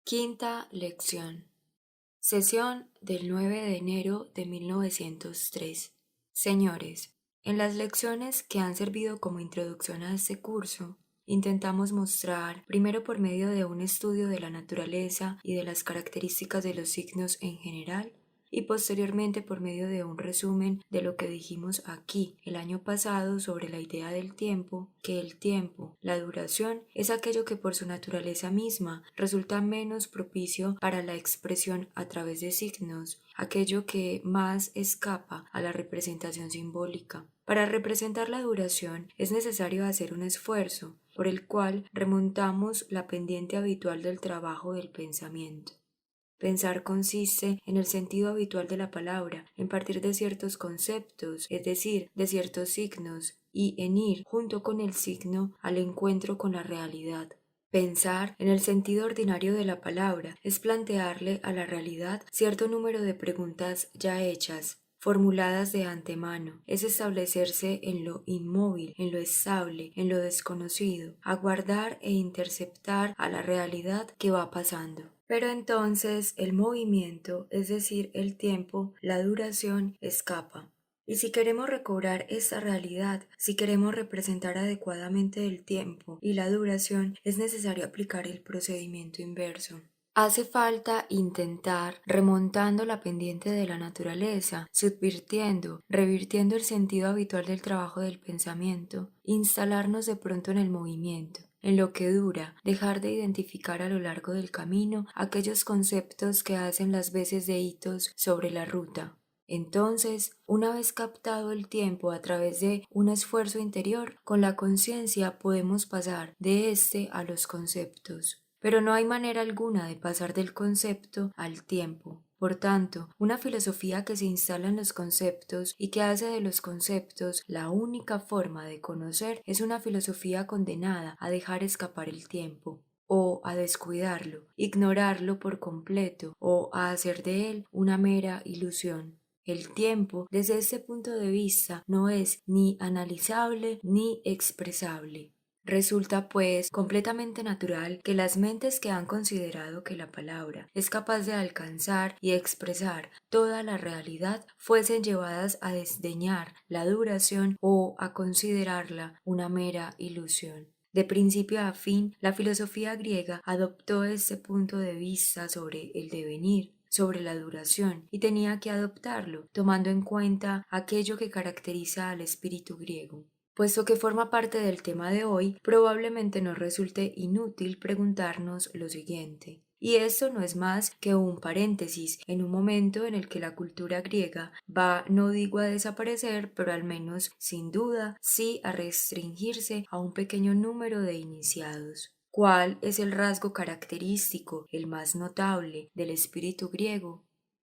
Quinta lección. Sesión del 9 de enero de 1903. Señores, en las lecciones que han servido como introducción a este curso, intentamos mostrar, primero por medio de un estudio de la naturaleza y de las características de los signos en general, y posteriormente por medio de un resumen de lo que dijimos aquí el año pasado sobre la idea del tiempo, que el tiempo, la duración, es aquello que por su naturaleza misma resulta menos propicio para la expresión a través de signos, aquello que más escapa a la representación simbólica. Para representar la duración es necesario hacer un esfuerzo, por el cual remontamos la pendiente habitual del trabajo del pensamiento. Pensar consiste, en el sentido habitual de la palabra, en partir de ciertos conceptos, es decir, de ciertos signos, y en ir, junto con el signo, al encuentro con la realidad. Pensar, en el sentido ordinario de la palabra, es plantearle a la realidad cierto número de preguntas ya hechas, formuladas de antemano, es establecerse en lo inmóvil, en lo estable, en lo desconocido, aguardar e interceptar a la realidad que va pasando. Pero entonces el movimiento, es decir, el tiempo, la duración, escapa. Y si queremos recobrar esta realidad, si queremos representar adecuadamente el tiempo y la duración, es necesario aplicar el procedimiento inverso. Hace falta intentar, remontando la pendiente de la naturaleza, subvirtiendo, revirtiendo el sentido habitual del trabajo del pensamiento, instalarnos de pronto en el movimiento, en lo que dura, dejar de identificar a lo largo del camino aquellos conceptos que hacen las veces de hitos sobre la ruta. Entonces, una vez captado el tiempo a través de un esfuerzo interior, con la conciencia podemos pasar de este a los conceptos. Pero no hay manera alguna de pasar del concepto al tiempo. Por tanto, una filosofía que se instala en los conceptos y que hace de los conceptos la única forma de conocer es una filosofía condenada a dejar escapar el tiempo, o a descuidarlo, ignorarlo por completo, o a hacer de él una mera ilusión. El tiempo, desde este punto de vista, no es ni analizable ni expresable. Resulta, pues, completamente natural que las mentes que han considerado que la palabra es capaz de alcanzar y expresar toda la realidad fuesen llevadas a desdeñar la duración o a considerarla una mera ilusión. De principio a fin, la filosofía griega adoptó este punto de vista sobre el devenir, sobre la duración, y tenía que adoptarlo, tomando en cuenta aquello que caracteriza al espíritu griego. Puesto que forma parte del tema de hoy, probablemente nos resulte inútil preguntarnos lo siguiente. Y esto no es más que un paréntesis en un momento en el que la cultura griega va, no digo a desaparecer, pero al menos, sin duda, sí a restringirse a un pequeño número de iniciados. ¿Cuál es el rasgo característico, el más notable, del espíritu griego?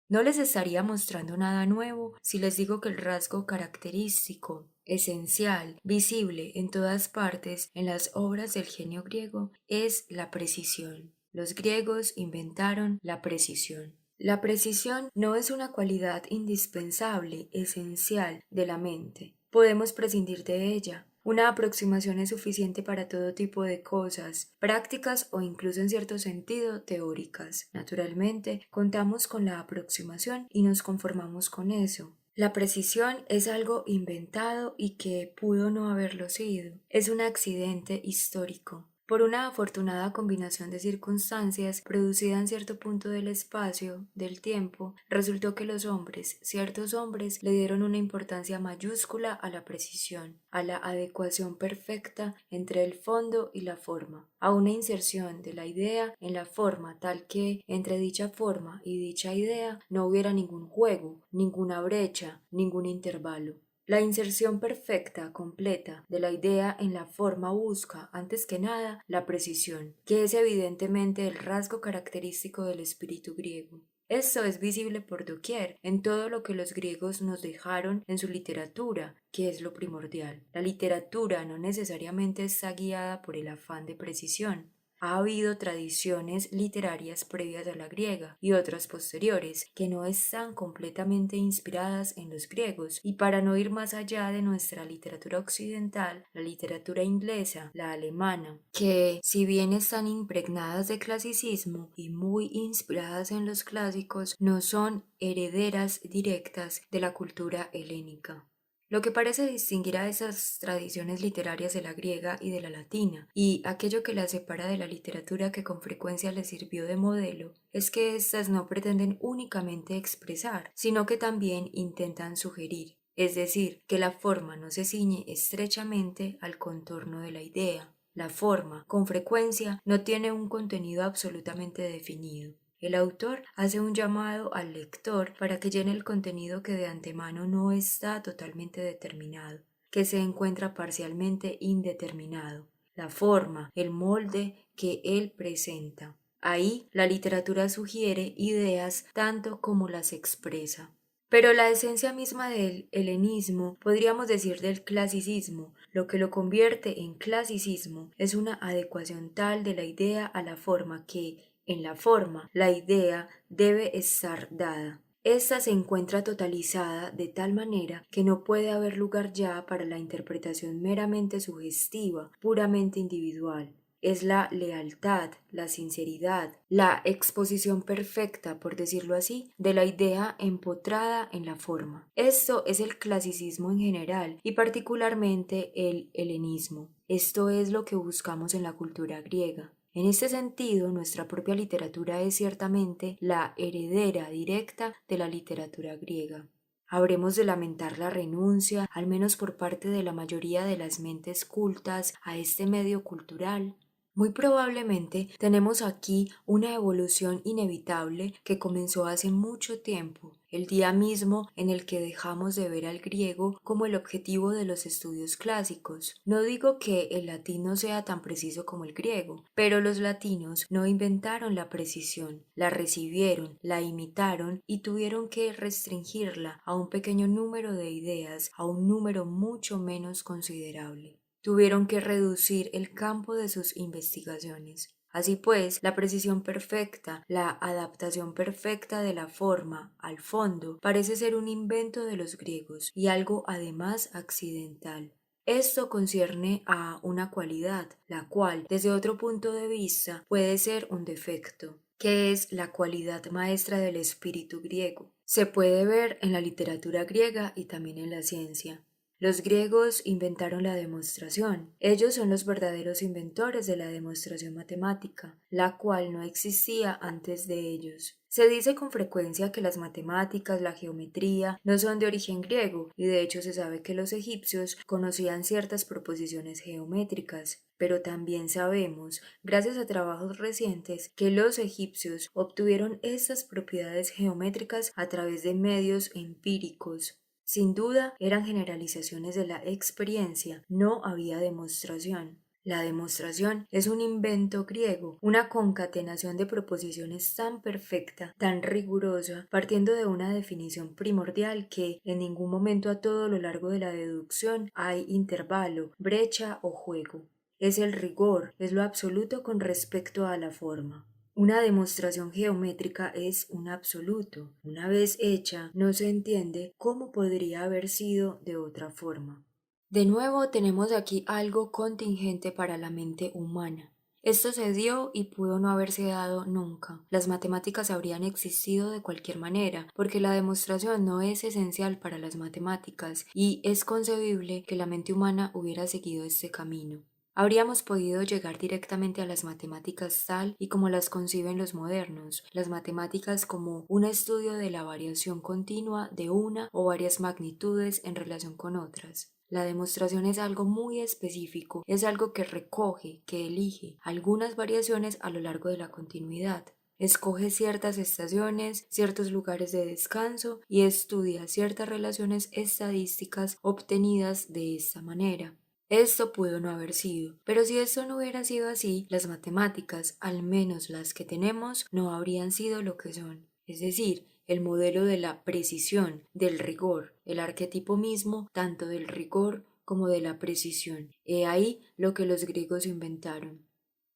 No les estaría mostrando nada nuevo si les digo que el rasgo característico, esencial, visible en todas partes en las obras del genio griego, es la precisión. Los griegos inventaron la precisión. La precisión no es una cualidad indispensable, esencial de la mente. Podemos prescindir de ella. Una aproximación es suficiente para todo tipo de cosas, prácticas o incluso en cierto sentido teóricas. Naturalmente, contamos con la aproximación y nos conformamos con eso. La precisión es algo inventado y que pudo no haberlo sido. Es un accidente histórico. Por una afortunada combinación de circunstancias producida en cierto punto del espacio, del tiempo, resultó que los hombres, ciertos hombres, le dieron una importancia mayúscula a la precisión, a la adecuación perfecta entre el fondo y la forma, a una inserción de la idea en la forma tal que entre dicha forma y dicha idea no hubiera ningún juego, ninguna brecha, ningún intervalo. La inserción perfecta, completa, de la idea en la forma busca, antes que nada, la precisión, que es evidentemente el rasgo característico del espíritu griego. Esto es visible por doquier, en todo lo que los griegos nos dejaron en su literatura, que es lo primordial. La literatura no necesariamente está guiada por el afán de precisión. ha habido tradiciones literarias previas a la griega y otras posteriores que no están completamente inspiradas en los griegos, y para no ir más allá de nuestra literatura occidental, la literatura inglesa, la alemana, que si bien están impregnadas de clasicismo y muy inspiradas en los clásicos, no son herederas directas de la cultura helénica. Lo que parece distinguir a esas tradiciones literarias de la griega y de la latina, y aquello que las separa de la literatura que con frecuencia les sirvió de modelo, es que éstas no pretenden únicamente expresar, sino que también intentan sugerir, es decir, que la forma no se ciñe estrechamente al contorno de la idea. La forma, con frecuencia, no tiene un contenido absolutamente definido. El autor hace un llamado al lector para que llene el contenido que de antemano no está totalmente determinado, que se encuentra parcialmente indeterminado, la forma, el molde que él presenta. Ahí la literatura sugiere ideas tanto como las expresa. Pero la esencia misma del helenismo, podríamos decir del clasicismo, lo que lo convierte en clasicismo, es una adecuación tal de la idea a la forma que, en la forma, la idea debe estar dada. Esta se encuentra totalizada de tal manera que no puede haber lugar ya para la interpretación meramente sugestiva, puramente individual. Es la lealtad, la sinceridad, la exposición perfecta, por decirlo así, de la idea empotrada en la forma. Esto es el clasicismo en general y particularmente el helenismo. Esto es lo que buscamos en la cultura griega. En este sentido, nuestra propia literatura es ciertamente la heredera directa de la literatura griega. Habremos de lamentar la renuncia, al menos por parte de la mayoría de las mentes cultas, a este medio cultural. Muy probablemente tenemos aquí una evolución inevitable que comenzó hace mucho tiempo, el día mismo en el que dejamos de ver al griego como el objetivo de los estudios clásicos. No digo que el latín no sea tan preciso como el griego, pero los latinos no inventaron la precisión, la recibieron, la imitaron y tuvieron que restringirla a un pequeño número de ideas, a un número mucho menos considerable. Tuvieron que reducir el campo de sus investigaciones. Así pues, la precisión perfecta, la adaptación perfecta de la forma al fondo, parece ser un invento de los griegos y algo además accidental. Esto concierne a una cualidad, la cual, desde otro punto de vista, puede ser un defecto, que es la cualidad maestra del espíritu griego. Se puede ver en la literatura griega y también en la ciencia. Los griegos inventaron la demostración. Ellos son los verdaderos inventores de la demostración matemática, la cual no existía antes de ellos. Se dice con frecuencia que las matemáticas, la geometría, no son de origen griego, y de hecho se sabe que los egipcios conocían ciertas proposiciones geométricas. Pero también sabemos, gracias a trabajos recientes, que los egipcios obtuvieron estas propiedades geométricas a través de medios empíricos. Sin duda, eran generalizaciones de la experiencia, no había demostración. La demostración es un invento griego, una concatenación de proposiciones tan perfecta, tan rigurosa, partiendo de una definición primordial que en ningún momento a todo lo largo de la deducción hay intervalo, brecha o juego. Es el rigor, es lo absoluto con respecto a la forma. Una demostración geométrica es un absoluto. Una vez hecha, no se entiende cómo podría haber sido de otra forma. De nuevo tenemos aquí algo contingente para la mente humana. Esto se dio y pudo no haberse dado nunca. Las matemáticas habrían existido de cualquier manera, porque la demostración no es esencial para las matemáticas y es concebible que la mente humana hubiera seguido este camino. Habríamos podido llegar directamente a las matemáticas tal y como las conciben los modernos, las matemáticas como un estudio de la variación continua de una o varias magnitudes en relación con otras. La demostración es algo muy específico, es algo que recoge, que elige algunas variaciones a lo largo de la continuidad. Escoge ciertas estaciones, ciertos lugares de descanso y estudia ciertas relaciones estadísticas obtenidas de esta manera. Esto pudo no haber sido, pero si esto no hubiera sido así, las matemáticas, al menos las que tenemos, no habrían sido lo que son. Es decir, el modelo de la precisión, del rigor, el arquetipo mismo tanto del rigor como de la precisión. He ahí lo que los griegos inventaron.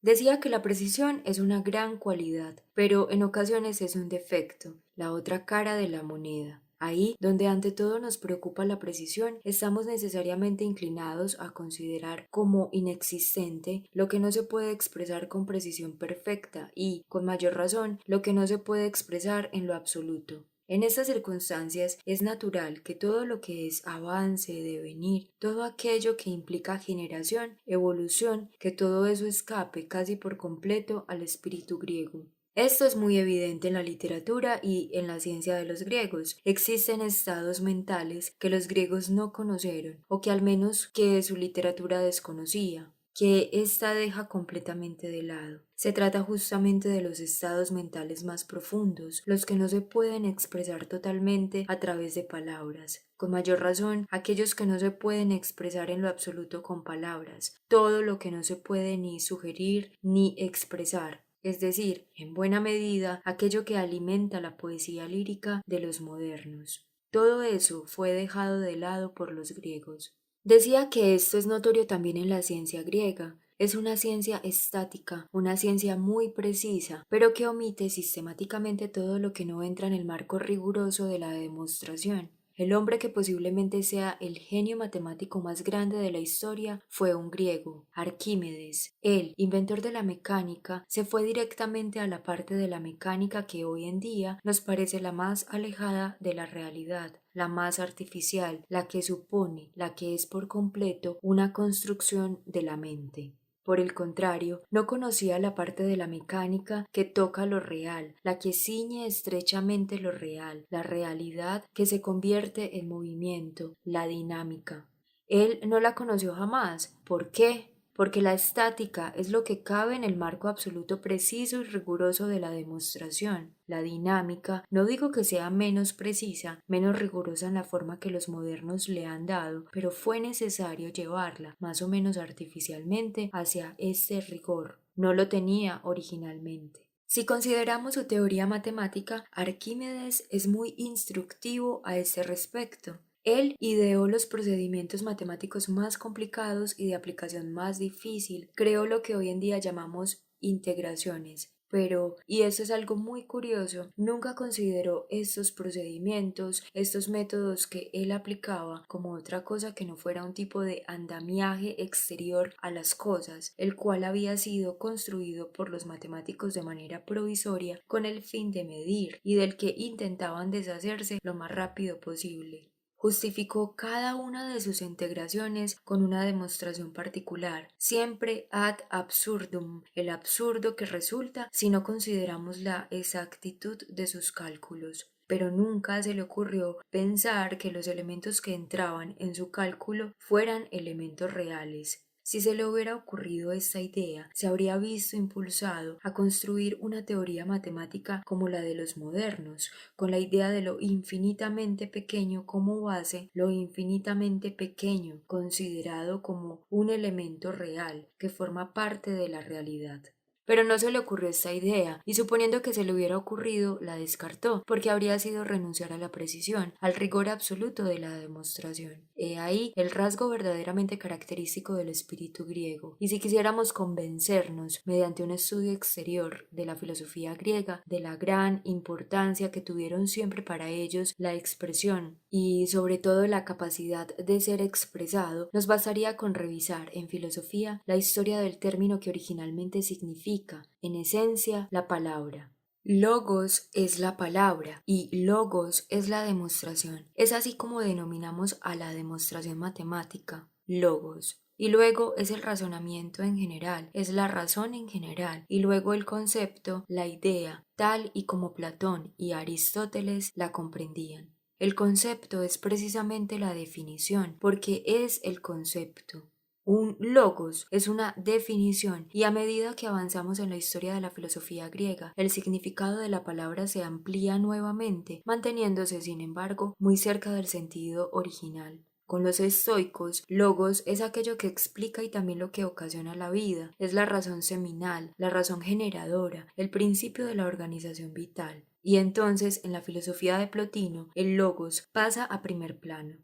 Decía que la precisión es una gran cualidad, pero en ocasiones es un defecto, la otra cara de la moneda. Ahí, donde ante todo nos preocupa la precisión, estamos necesariamente inclinados a considerar como inexistente lo que no se puede expresar con precisión perfecta y, con mayor razón, lo que no se puede expresar en lo absoluto. En estas circunstancias es natural que todo lo que es avance, devenir, todo aquello que implica generación, evolución, que todo eso escape casi por completo al espíritu griego. Esto es muy evidente en la literatura y en la ciencia de los griegos. Existen estados mentales que los griegos no conocieron, o que al menos que su literatura desconocía, que ésta deja completamente de lado. Se trata justamente de los estados mentales más profundos, los que no se pueden expresar totalmente a través de palabras. Con mayor razón, aquellos que no se pueden expresar en lo absoluto con palabras, todo lo que no se puede ni sugerir ni expresar, es decir, en buena medida, aquello que alimenta la poesía lírica de los modernos. Todo eso fue dejado de lado por los griegos. Decía que esto es notorio también en la ciencia griega. Es una ciencia estática, una ciencia muy precisa, pero que omite sistemáticamente todo lo que no entra en el marco riguroso de la demostración. El hombre que posiblemente sea el genio matemático más grande de la historia fue un griego, Arquímedes. Él, inventor de la mecánica, se fue directamente a la parte de la mecánica que hoy en día nos parece la más alejada de la realidad, la más artificial, la que supone, la que es por completo una construcción de la mente. Por el contrario, no conocía la parte de la mecánica que toca lo real, la que ciñe estrechamente lo real, la realidad que se convierte en movimiento, la dinámica. Él no la conoció jamás. ¿Por qué? Porque la estática es lo que cabe en el marco absoluto preciso y riguroso de la demostración. La dinámica, no digo que sea menos precisa, menos rigurosa en la forma que los modernos le han dado, pero fue necesario llevarla, más o menos artificialmente, hacia este rigor. No lo tenía originalmente. Si consideramos su teoría matemática, Arquímedes es muy instructivo a este respecto. Él ideó los procedimientos matemáticos más complicados y de aplicación más difícil, creó lo que hoy en día llamamos integraciones. Pero, y eso es algo muy curioso, nunca consideró estos procedimientos, estos métodos que él aplicaba como otra cosa que no fuera un tipo de andamiaje exterior a las cosas, el cual había sido construido por los matemáticos de manera provisoria con el fin de medir y del que intentaban deshacerse lo más rápido posible. Justificó cada una de sus integraciones con una demostración particular, siempre ad absurdum, el absurdo que resulta si no consideramos la exactitud de sus cálculos. Pero nunca se le ocurrió pensar que los elementos que entraban en su cálculo fueran elementos reales. Si se le hubiera ocurrido esta idea, se habría visto impulsado a construir una teoría matemática como la de los modernos, con la idea de lo infinitamente pequeño como base, lo infinitamente pequeño considerado como un elemento real que forma parte de la realidad. Pero no se le ocurrió esta idea, y suponiendo que se le hubiera ocurrido, la descartó, porque habría sido renunciar a la precisión, al rigor absoluto de la demostración. He ahí el rasgo verdaderamente característico del espíritu griego. Y si quisiéramos convencernos, mediante un estudio exterior de la filosofía griega, de la gran importancia que tuvieron siempre para ellos la expresión y sobre todo la capacidad de ser expresado, nos bastaría con revisar en filosofía la historia del término que originalmente significa, en esencia, la palabra. Logos es la palabra y logos es la demostración. Es así como denominamos a la demostración matemática, logos. Y luego es el razonamiento en general, es la razón en general, y luego el concepto, la idea, tal y como Platón y Aristóteles la comprendían. El concepto es precisamente la definición, porque es el concepto. Un logos es una definición y a medida que avanzamos en la historia de la filosofía griega, el significado de la palabra se amplía nuevamente, manteniéndose, sin embargo, muy cerca del sentido original. Con los estoicos, logos es aquello que explica y también lo que ocasiona la vida, es la razón seminal, la razón generadora, el principio de la organización vital. Y entonces, en la filosofía de Plotino, el logos pasa a primer plano.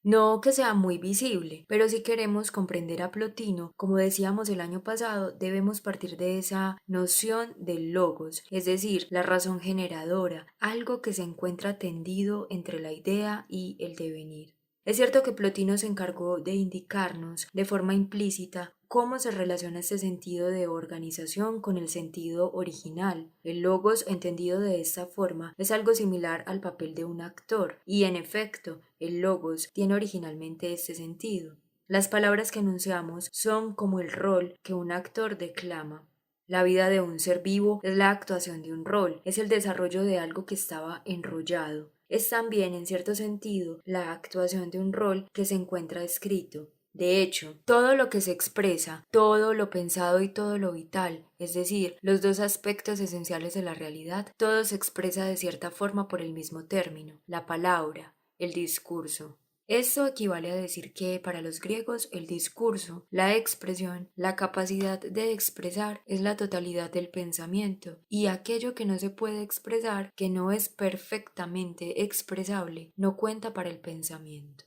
No que sea muy visible, pero si queremos comprender a Plotino, como decíamos el año pasado, debemos partir de esa noción del logos, es decir, la razón generadora, algo que se encuentra tendido entre la idea y el devenir. Es cierto que Plotino se encargó de indicarnos de forma implícita cómo se relaciona este sentido de organización con el sentido original. El logos, entendido de esta forma, es algo similar al papel de un actor, y en efecto, el logos tiene originalmente este sentido. Las palabras que enunciamos son como el rol que un actor declama. La vida de un ser vivo es la actuación de un rol, es el desarrollo de algo que estaba enrollado. Es también, en cierto sentido, la actuación de un rol que se encuentra escrito. De hecho, todo lo que se expresa, todo lo pensado y todo lo vital, es decir, los dos aspectos esenciales de la realidad, todo se expresa de cierta forma por el mismo término, la palabra, el discurso. Esto equivale a decir que para los griegos el discurso, la expresión, la capacidad de expresar es la totalidad del pensamiento y aquello que no se puede expresar, que no es perfectamente expresable, no cuenta para el pensamiento.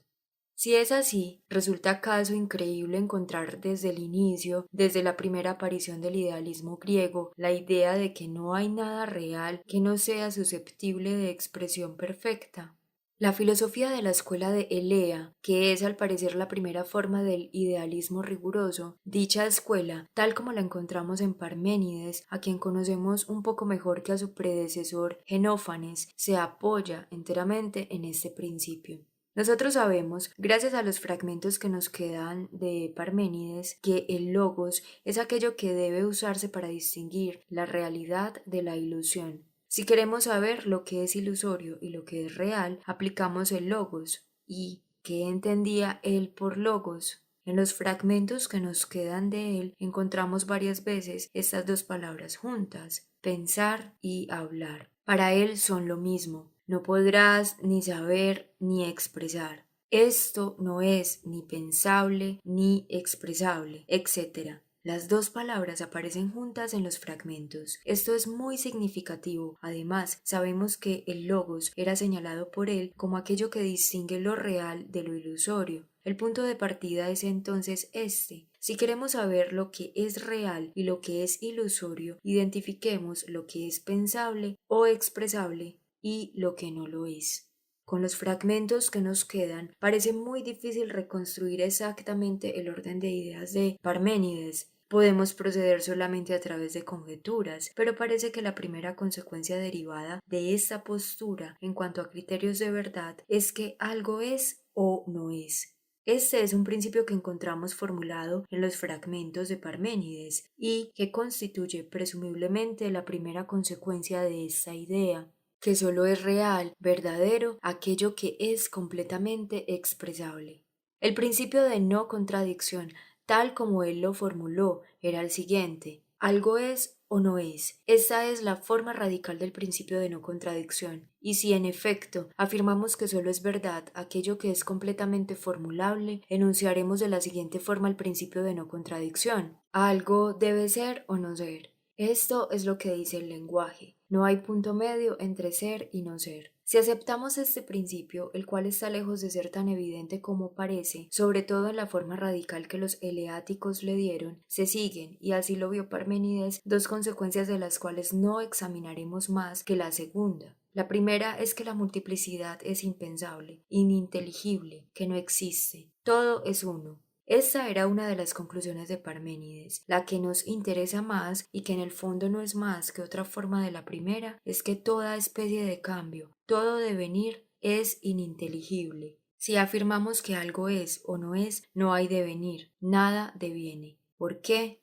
Si es así, ¿resulta acaso increíble encontrar desde el inicio, desde la primera aparición del idealismo griego, la idea de que no hay nada real que no sea susceptible de expresión perfecta? La filosofía de la escuela de Elea, que es al parecer la primera forma del idealismo riguroso, dicha escuela, tal como la encontramos en Parménides, a quien conocemos un poco mejor que a su predecesor Genófanes, se apoya enteramente en este principio. Nosotros sabemos, gracias a los fragmentos que nos quedan de Parménides, que el logos es aquello que debe usarse para distinguir la realidad de la ilusión. Si queremos saber lo que es ilusorio y lo que es real, aplicamos el logos. ¿Y qué entendía él por logos? En los fragmentos que nos quedan de él encontramos varias veces estas dos palabras juntas, pensar y hablar. Para él son lo mismo. No podrás ni saber ni expresar. Esto no es ni pensable ni expresable, etc. Las dos palabras aparecen juntas en los fragmentos. Esto es muy significativo. Además, sabemos que el logos era señalado por él como aquello que distingue lo real de lo ilusorio. El punto de partida es entonces este. Si queremos saber lo que es real y lo que es ilusorio, identifiquemos lo que es pensable o expresable y lo que no lo es. Con los fragmentos que nos quedan, parece muy difícil reconstruir exactamente el orden de ideas de Parménides. Podemos proceder solamente a través de conjeturas, pero parece que la primera consecuencia derivada de esta postura en cuanto a criterios de verdad es que algo es o no es. Este es un principio que encontramos formulado en los fragmentos de Parménides y que constituye presumiblemente la primera consecuencia de esta idea, que solo es real, verdadero, aquello que es completamente expresable. El principio de no contradicción, tal como él lo formuló, era el siguiente: algo es o no es. Esta es la forma radical del principio de no contradicción. Y si en efecto afirmamos que solo es verdad aquello que es completamente formulable, enunciaremos de la siguiente forma el principio de no contradicción: algo debe ser o no ser. Esto es lo que dice el lenguaje. No hay punto medio entre ser y no ser. Si aceptamos este principio, el cual está lejos de ser tan evidente como parece, sobre todo en la forma radical que los eleáticos le dieron, se siguen, y así lo vio Parménides, dos consecuencias de las cuales no examinaremos más que la segunda. La primera es que la multiplicidad es impensable, ininteligible, que no existe. Todo es uno. Esta era una de las conclusiones de Parménides. La que nos interesa más, y que en el fondo no es más que otra forma de la primera, es que toda especie de cambio, todo devenir, es ininteligible. Si afirmamos que algo es o no es, no hay devenir, nada deviene. ¿Por qué?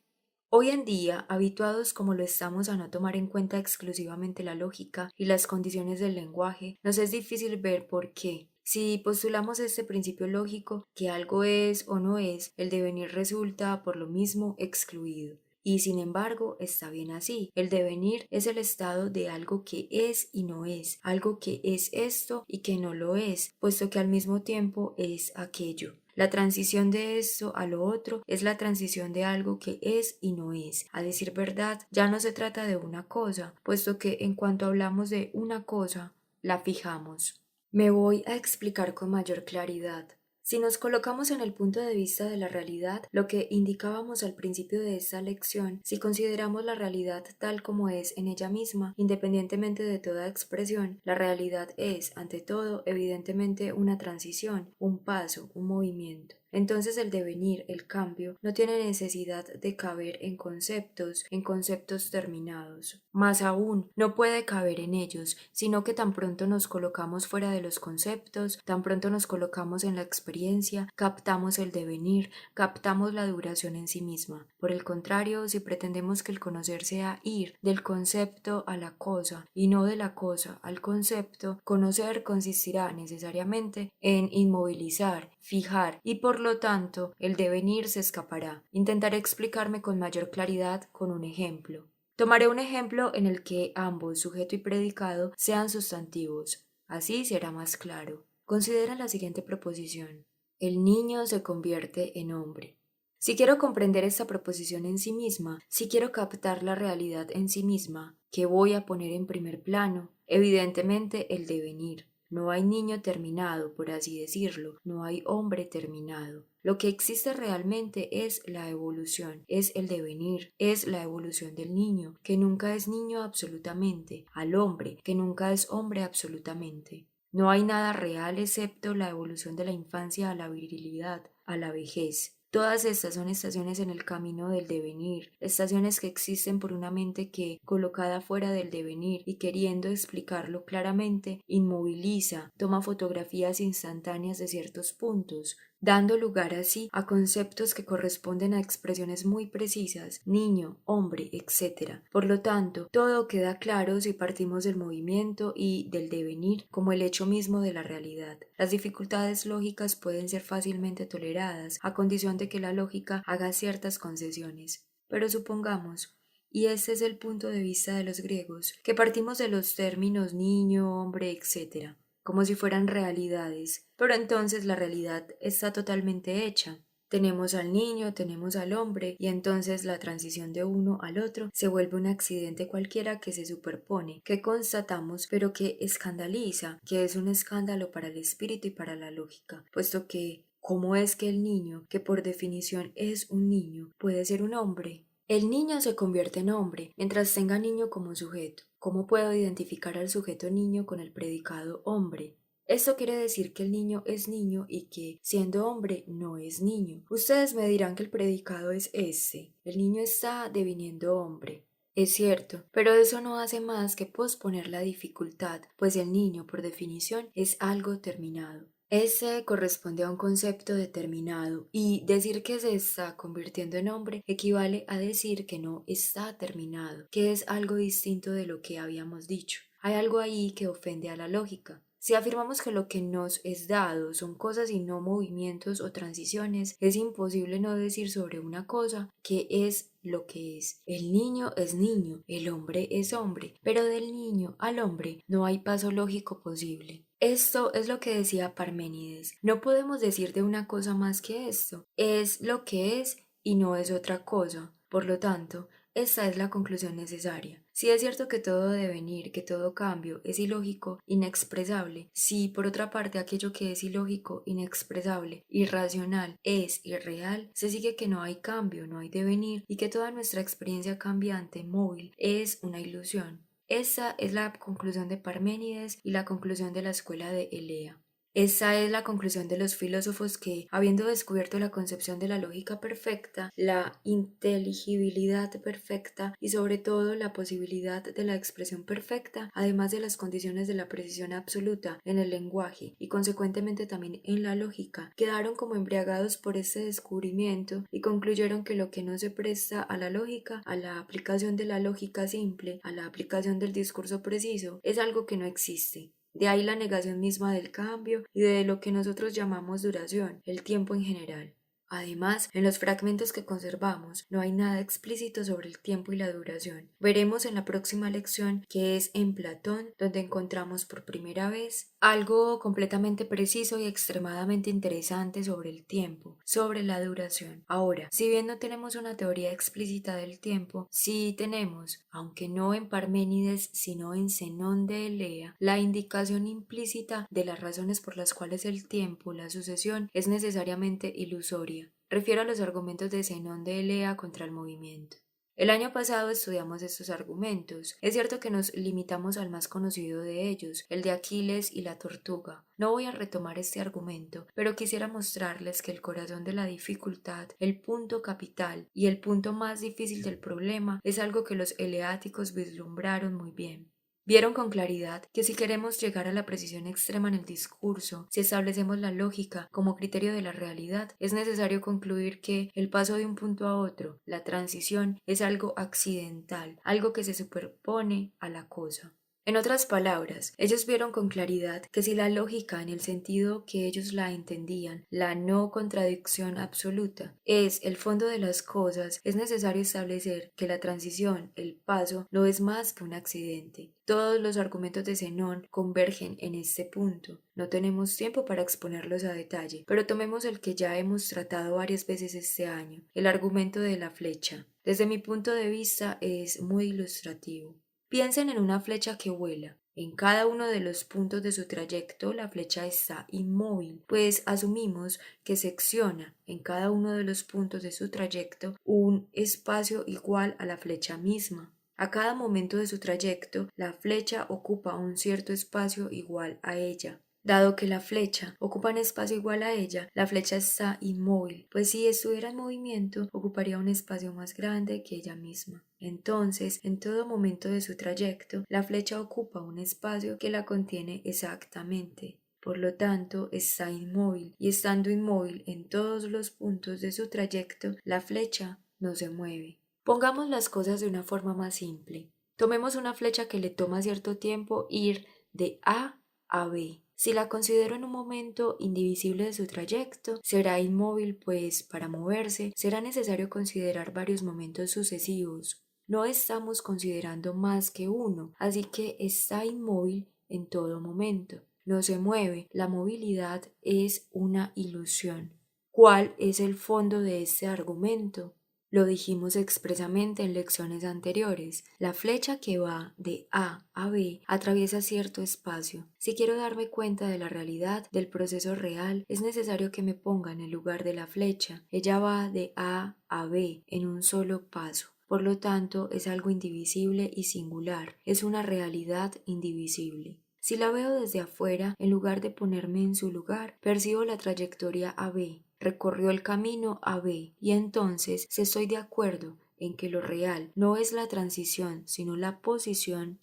Hoy en día, habituados como lo estamos a no tomar en cuenta exclusivamente la lógica y las condiciones del lenguaje, nos es difícil ver por qué. Si postulamos este principio lógico, que algo es o no es, el devenir resulta por lo mismo excluido. Y sin embargo, está bien así. El devenir es el estado de algo que es y no es, algo que es esto y que no lo es, puesto que al mismo tiempo es aquello. La transición de esto a lo otro es la transición de algo que es y no es. A decir verdad, ya no se trata de una cosa, puesto que en cuanto hablamos de una cosa, la fijamos. Me voy a explicar con mayor claridad. Si nos colocamos en el punto de vista de la realidad, lo que indicábamos al principio de esta lección, si consideramos la realidad tal como es en ella misma, independientemente de toda expresión, la realidad es, ante todo, evidentemente una transición, un paso, un movimiento. Entonces el devenir, el cambio, no tiene necesidad de caber en conceptos terminados. Más aún, no puede caber en ellos, sino que tan pronto nos colocamos fuera de los conceptos, tan pronto nos colocamos en la experiencia, captamos el devenir, captamos la duración en sí misma. Por el contrario, si pretendemos que el conocer sea ir del concepto a la cosa y no de la cosa al concepto, conocer consistirá necesariamente en inmovilizar, fijar y por lo tanto el devenir se escapará. Intentaré explicarme con mayor claridad con un ejemplo. Tomaré un ejemplo en el que ambos, sujeto y predicado, sean sustantivos. Así será más claro. Considera la siguiente proposición. El niño se convierte en hombre. Si quiero comprender esta proposición en sí misma, si quiero captar la realidad en sí misma, ¿qué voy a poner en primer plano? Evidentemente el devenir. No hay niño terminado, por así decirlo, no hay hombre terminado. Lo que existe realmente es la evolución, es el devenir, es la evolución del niño, que nunca es niño absolutamente, al hombre, que nunca es hombre absolutamente. No hay nada real excepto la evolución de la infancia a la virilidad, a la vejez. Todas estas son estaciones en el camino del devenir, estaciones que existen por una mente que, colocada fuera del devenir y queriendo explicarlo claramente, inmoviliza, toma fotografías instantáneas de ciertos puntos, dando lugar así a conceptos que corresponden a expresiones muy precisas, niño, hombre, etc. Por lo tanto, todo queda claro si partimos del movimiento y del devenir como el hecho mismo de la realidad. Las dificultades lógicas pueden ser fácilmente toleradas, a condición de que la lógica haga ciertas concesiones. Pero supongamos, y este es el punto de vista de los griegos, que partimos de los términos niño, hombre, etc., como si fueran realidades, pero entonces la realidad está totalmente hecha. Tenemos al niño, tenemos al hombre, y entonces la transición de uno al otro se vuelve un accidente cualquiera que se superpone, que constatamos, pero que escandaliza, que es un escándalo para el espíritu y para la lógica, puesto que, ¿cómo es que el niño, que por definición es un niño, puede ser un hombre? El niño se convierte en hombre mientras tenga niño como sujeto. ¿Cómo puedo identificar al sujeto niño con el predicado hombre? Esto quiere decir que el niño es niño y que, siendo hombre, no es niño. Ustedes me dirán que el predicado es este. El niño está deviniendo hombre. Es cierto, pero eso no hace más que posponer la dificultad, pues el niño, por definición, es algo terminado. Ese corresponde a un concepto determinado y decir que se está convirtiendo en hombre equivale a decir que no está terminado, que es algo distinto de lo que habíamos dicho. Hay algo ahí que ofende a la lógica. Si afirmamos que lo que nos es dado son cosas y no movimientos o transiciones, es imposible no decir sobre una cosa que es lo que es. El niño es niño, el hombre es hombre, pero del niño al hombre no hay paso lógico posible. Esto es lo que decía Parménides. No podemos decir de una cosa más que esto. Es lo que es y no es otra cosa. Por lo tanto, esta es la conclusión necesaria. Si es cierto que todo devenir, que todo cambio es ilógico, inexpresable, si por otra parte aquello que es ilógico, inexpresable, irracional, es irreal, se sigue que no hay cambio, no hay devenir y que toda nuestra experiencia cambiante, móvil, es una ilusión. Esa es la conclusión de Parménides y la conclusión de la escuela de Elea. Esa es la conclusión de los filósofos que, habiendo descubierto la concepción de la lógica perfecta, la inteligibilidad perfecta y sobre todo la posibilidad de la expresión perfecta, además de las condiciones de la precisión absoluta en el lenguaje y consecuentemente también en la lógica, quedaron como embriagados por este descubrimiento y concluyeron que lo que no se presta a la lógica, a la aplicación de la lógica simple, a la aplicación del discurso preciso, es algo que no existe. De ahí la negación misma del cambio y de lo que nosotros llamamos duración, el tiempo en general. Además, en los fragmentos que conservamos no hay nada explícito sobre el tiempo y la duración. Veremos en la próxima lección que es en Platón donde encontramos por primera vez algo completamente preciso y extremadamente interesante sobre el tiempo, sobre la duración. Ahora, si bien no tenemos una teoría explícita del tiempo, sí tenemos, aunque no en Parménides sino en Zenón de Elea, la indicación implícita de las razones por las cuales el tiempo, la sucesión, es necesariamente ilusoria. Refiero a los argumentos de Zenón de Elea contra el movimiento. El año pasado estudiamos estos argumentos. Es cierto que nos limitamos al más conocido de ellos, el de Aquiles y la tortuga. No voy a retomar este argumento, pero quisiera mostrarles que el corazón de la dificultad, el punto capital y el punto más difícil del problema es algo que los eleáticos vislumbraron muy bien. Vieron con claridad que si queremos llegar a la precisión extrema en el discurso, si establecemos la lógica como criterio de la realidad, es necesario concluir que el paso de un punto a otro, la transición, es algo accidental, algo que se superpone a la cosa. En otras palabras, ellos vieron con claridad que si la lógica en el sentido que ellos la entendían, la no contradicción absoluta, es el fondo de las cosas, es necesario establecer que la transición, el paso, no es más que un accidente. Todos los argumentos de Zenón convergen en este punto. No tenemos tiempo para exponerlos a detalle, pero tomemos el que ya hemos tratado varias veces este año, el argumento de la flecha. Desde mi punto de vista es muy ilustrativo. Piensen en una flecha que vuela. En cada uno de los puntos de su trayecto la flecha está inmóvil, pues asumimos que secciona en cada uno de los puntos de su trayecto un espacio igual a la flecha misma. A cada momento de su trayecto, la flecha ocupa un cierto espacio igual a ella. Dado que la flecha ocupa un espacio igual a ella, la flecha está inmóvil, pues si estuviera en movimiento, ocuparía un espacio más grande que ella misma. Entonces, en todo momento de su trayecto, la flecha ocupa un espacio que la contiene exactamente. Por lo tanto, está inmóvil, y estando inmóvil en todos los puntos de su trayecto, la flecha no se mueve. Pongamos las cosas de una forma más simple. Tomemos una flecha que le toma cierto tiempo ir de A a B. Si la considero en un momento indivisible de su trayecto, será inmóvil, pues para moverse será necesario considerar varios momentos sucesivos. No estamos considerando más que uno, así que está inmóvil en todo momento. No se mueve, la movilidad es una ilusión. ¿Cuál es el fondo de este argumento? Lo dijimos expresamente en lecciones anteriores. La flecha que va de A a B atraviesa cierto espacio. Si quiero darme cuenta de la realidad del proceso real, es necesario que me ponga en el lugar de la flecha. Ella va de A a B en un solo paso. Por lo tanto, es algo indivisible y singular. Es una realidad indivisible. Si la veo desde afuera, en lugar de ponerme en su lugar, percibo la trayectoria a B. Recorrió el camino a B, y entonces, si estoy de acuerdo en que lo real no es la transición, sino la posición,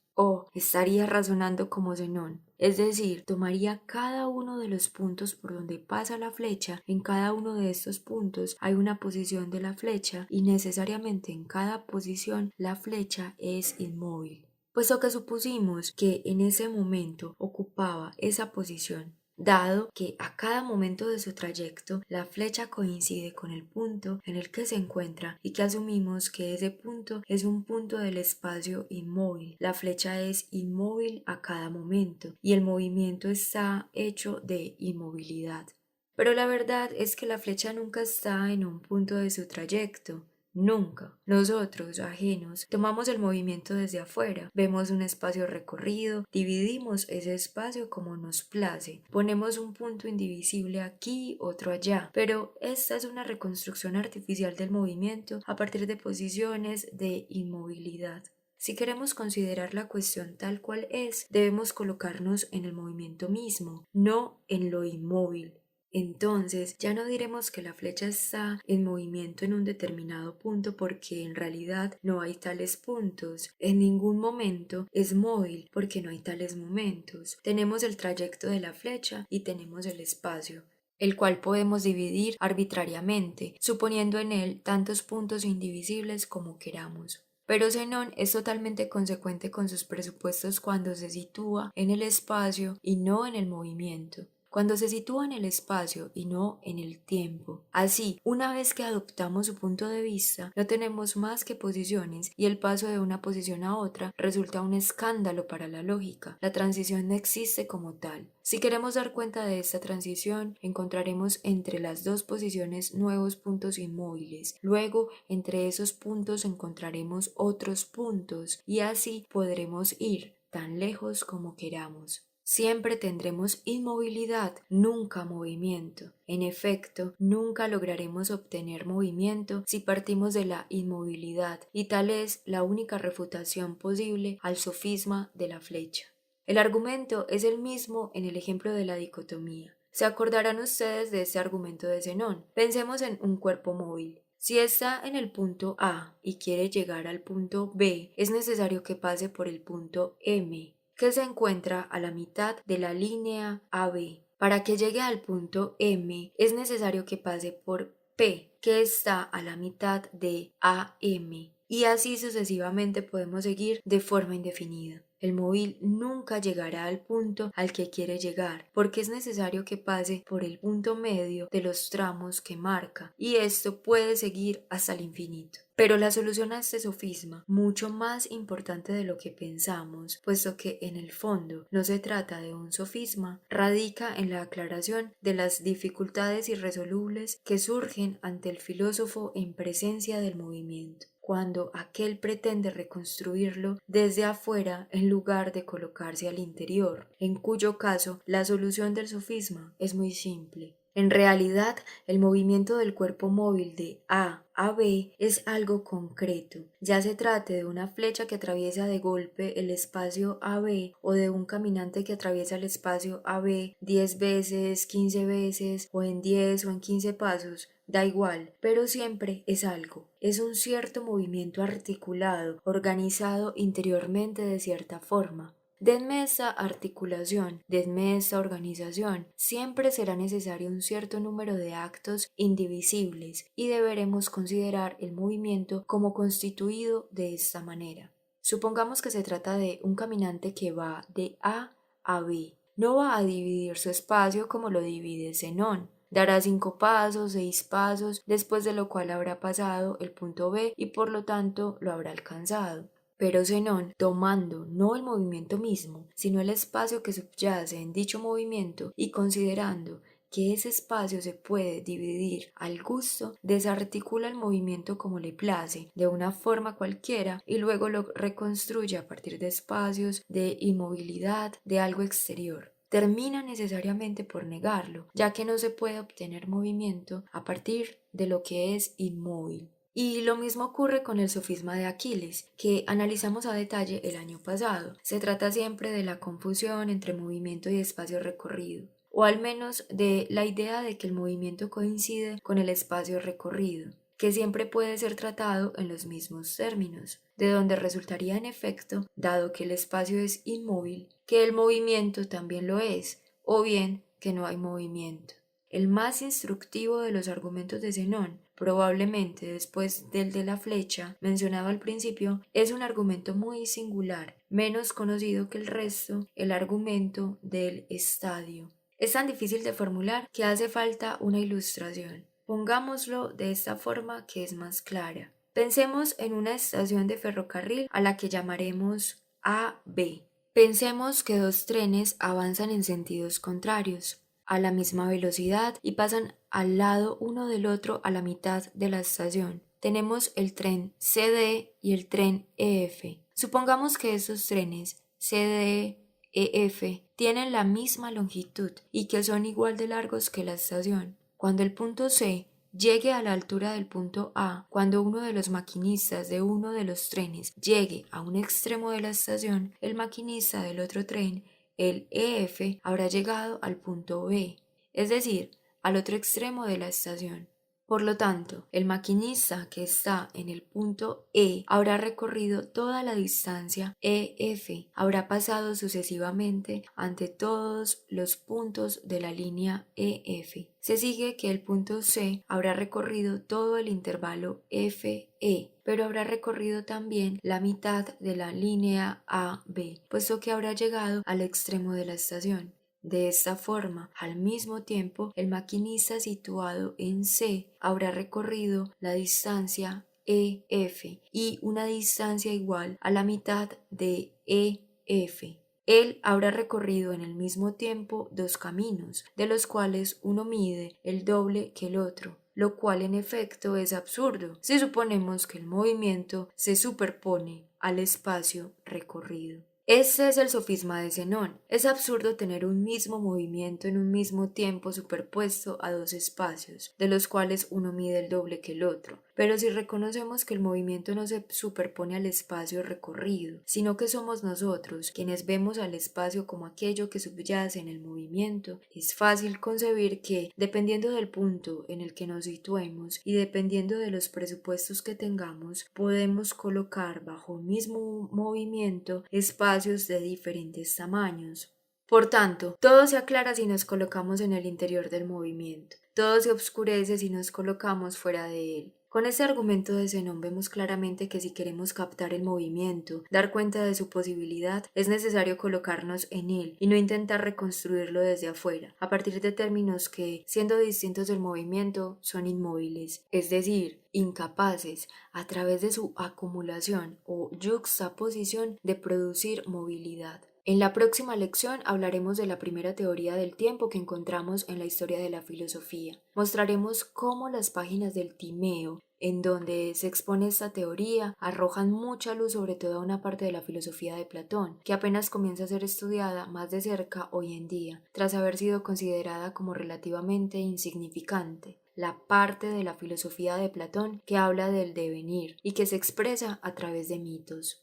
estaría razonando como Zenón, es decir, tomaría cada uno de los puntos por donde pasa la flecha, en cada uno de estos puntos hay una posición de la flecha y necesariamente en cada posición la flecha es inmóvil. Puesto que supusimos que en ese momento ocupaba esa posición, dado que a cada momento de su trayecto la flecha coincide con el punto en el que se encuentra y que asumimos que ese punto es un punto del espacio inmóvil. La flecha es inmóvil a cada momento y el movimiento está hecho de inmovilidad. Pero la verdad es que la flecha nunca está en un punto de su trayecto. Nunca. Nosotros, ajenos, tomamos el movimiento desde afuera, vemos un espacio recorrido, dividimos ese espacio como nos place, ponemos un punto indivisible aquí, otro allá, pero esta es una reconstrucción artificial del movimiento a partir de posiciones de inmovilidad. Si queremos considerar la cuestión tal cual es, debemos colocarnos en el movimiento mismo, no en lo inmóvil. Entonces ya no diremos que la flecha está en movimiento en un determinado punto porque en realidad no hay tales puntos. En ningún momento es móvil porque no hay tales momentos. Tenemos el trayecto de la flecha y tenemos el espacio, el cual podemos dividir arbitrariamente, suponiendo en él tantos puntos indivisibles como queramos. Pero Zenón es totalmente consecuente con sus presupuestos cuando se sitúa en el espacio y no en el movimiento. cuando se sitúa en el espacio y no en el tiempo. Así, una vez que adoptamos su punto de vista, no tenemos más que posiciones y el paso de una posición a otra resulta un escándalo para la lógica. La transición no existe como tal. Si queremos dar cuenta de esta transición, encontraremos entre las dos posiciones nuevos puntos inmóviles. Luego, entre esos puntos encontraremos otros puntos y así podremos ir tan lejos como queramos. Siempre tendremos inmovilidad, nunca movimiento. En efecto, nunca lograremos obtener movimiento si partimos de la inmovilidad, y tal es la única refutación posible al sofisma de la flecha. El argumento es el mismo en el ejemplo de la dicotomía. Se acordarán ustedes de este argumento de Zenón. Pensemos en un cuerpo móvil. Si está en el punto A y quiere llegar al punto B, es necesario que pase por el punto M, que se encuentra a la mitad de la línea AB. Para que llegue al punto M, es necesario que pase por P, que está a la mitad de AM. Y así sucesivamente podemos seguir de forma indefinida. El móvil nunca llegará al punto al que quiere llegar, porque es necesario que pase por el punto medio de los tramos que marca, y esto puede seguir hasta el infinito. Pero la solución a este sofisma, mucho más importante de lo que pensamos, puesto que en el fondo no se trata de un sofisma, radica en la aclaración de las dificultades irresolubles que surgen ante el filósofo en presencia del movimiento, cuando aquel pretende reconstruirlo desde afuera en lugar de colocarse al interior, en cuyo caso la solución del sofisma es muy simple. En realidad, el movimiento del cuerpo móvil de A a B es algo concreto, ya se trate de una flecha que atraviesa de golpe el espacio AB o de un caminante que atraviesa el espacio AB 10 veces, 15 veces o en 10 o en 15 pasos. Da igual, pero siempre es algo. Es un cierto movimiento articulado, organizado interiormente de cierta forma. Denme esta articulación, denme esta organización. Siempre será necesario un cierto número de actos indivisibles y deberemos considerar el movimiento como constituido de esta manera. Supongamos que se trata de un caminante que va de A a B. No va a dividir su espacio como lo divide Zenón. Dará 5 pasos, 6 pasos, después de lo cual habrá pasado el punto B y por lo tanto lo habrá alcanzado. Pero Zenón, tomando no el movimiento mismo, sino el espacio que subyace en dicho movimiento y considerando que ese espacio se puede dividir al gusto, desarticula el movimiento como le place, de una forma cualquiera, y luego lo reconstruye a partir de espacios, de inmovilidad, de algo exterior. Termina necesariamente por negarlo, ya que no se puede obtener movimiento a partir de lo que es inmóvil. Y lo mismo ocurre con el sofisma de Aquiles, que analizamos a detalle el año pasado. Se trata siempre de la confusión entre movimiento y espacio recorrido, o al menos de la idea de que el movimiento coincide con el espacio recorrido, que siempre puede ser tratado en los mismos términos, de donde resultaría en efecto, dado que el espacio es inmóvil, que el movimiento también lo es, o bien que no hay movimiento. El más instructivo de los argumentos de Zenón, probablemente después del de la flecha mencionado al principio, es un argumento muy singular, menos conocido que el resto, el argumento del estadio. Es tan difícil de formular que hace falta una ilustración. Pongámoslo de esta forma que es más clara. Pensemos en una estación de ferrocarril a la que llamaremos AB. Pensemos que dos trenes avanzan en sentidos contrarios, a la misma velocidad y pasan al lado uno del otro a la mitad de la estación. Tenemos el tren CD y el tren EF. Supongamos que estos trenes CD EF tienen la misma longitud y que son igual de largos que la estación. Cuando el punto C llegue a la altura del punto A, cuando uno de los maquinistas de uno de los trenes llegue a un extremo de la estación, el maquinista del otro tren, el EF, habrá llegado al punto B, es decir, al otro extremo de la estación. Por lo tanto, el maquinista que está en el punto E habrá recorrido toda la distancia EF, habrá pasado sucesivamente ante todos los puntos de la línea EF. Se sigue que el punto C habrá recorrido todo el intervalo FE, pero habrá recorrido también la mitad de la línea AB, puesto que habrá llegado al extremo de la estación. De esta forma, al mismo tiempo, el maquinista situado en C habrá recorrido la distancia EF y una distancia igual a la mitad de EF. Él habrá recorrido en el mismo tiempo dos caminos, de los cuales uno mide el doble que el otro, lo cual en efecto es absurdo si suponemos que el movimiento se superpone al espacio recorrido. Este es el sofisma de Zenón. Es absurdo tener un mismo movimiento en un mismo tiempo superpuesto a dos espacios, de los cuales uno mide el doble que el otro. Pero si reconocemos que el movimiento no se superpone al espacio recorrido, sino que somos nosotros quienes vemos al espacio como aquello que subyace en el movimiento, es fácil concebir que, dependiendo del punto en el que nos situemos y dependiendo de los presupuestos que tengamos, podemos colocar bajo un mismo movimiento espacios de diferentes tamaños. Por tanto, todo se aclara si nos colocamos en el interior del movimiento, todo se oscurece si nos colocamos fuera de él. Con este argumento de Zenón vemos claramente que si queremos captar el movimiento, dar cuenta de su posibilidad, es necesario colocarnos en él y no intentar reconstruirlo desde afuera, a partir de términos que, siendo distintos del movimiento, son inmóviles, es decir, incapaces, a través de su acumulación o yuxtaposición, de producir movilidad. En la próxima lección hablaremos de la primera teoría del tiempo que encontramos en la historia de la filosofía. Mostraremos cómo las páginas del Timeo, en donde se expone esta teoría, arrojan mucha luz sobre toda una parte de la filosofía de Platón, que apenas comienza a ser estudiada más de cerca hoy en día, tras haber sido considerada como relativamente insignificante. La parte de la filosofía de Platón que habla del devenir y que se expresa a través de mitos.